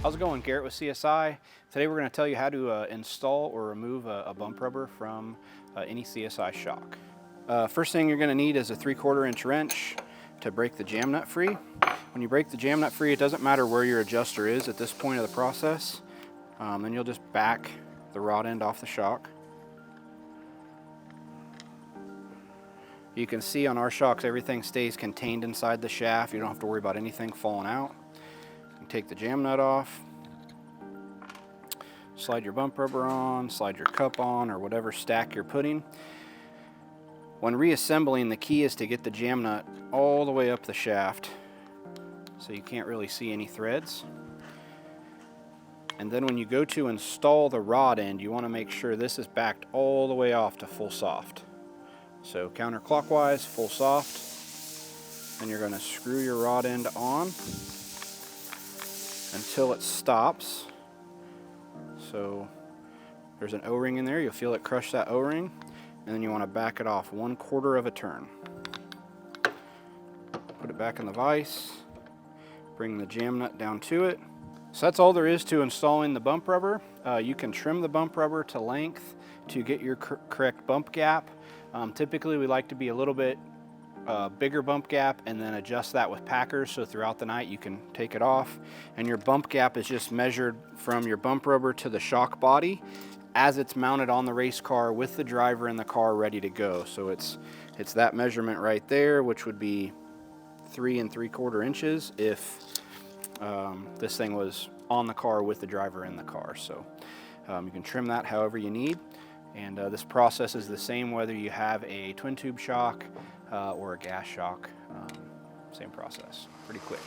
How's it going? Garrett with CSI. Today we're going to tell you how to install or remove a bump rubber from any CSI Shock. First thing you're going to need is a 3/4 inch wrench to break the jam nut free. When you break the jam nut free, it doesn't matter where your adjuster is at this point of the process. Then you'll just back the rod end off the shock. You can see on our shocks everything stays contained inside the shaft. You don't have to worry about anything falling out. You take the jam nut off, slide your bump rubber on, slide your cup on, or whatever stack you're putting. When reassembling, the key is to get the jam nut all the way up the shaft so you can't really see any threads. And then when you go to install the rod end, you want to make sure this is backed all the way off to full soft. So counterclockwise, full soft, and you're going to screw your rod end on until it stops. So there's an O-ring in there, you'll feel it crush that O-ring, and then you want to back it off 1/4 of a turn. Put it back in the vise, bring the jam nut down to it. So that's all there is to installing the bump rubber. You can trim the bump rubber to length to get your correct bump gap. Typically we like to be a little bit bigger bump gap and then adjust that with packers, so throughout the night you can take it off, and your bump gap is just measured from your bump rubber to the shock body as it's mounted on the race car with the driver in the car ready to go. So it's that measurement right there, which would be 3 3/4 inches if this thing was on the car with the driver in the car. So you can trim that however you need. And this process is the same whether you have a twin tube shock or a gas shock. Same process, pretty quick.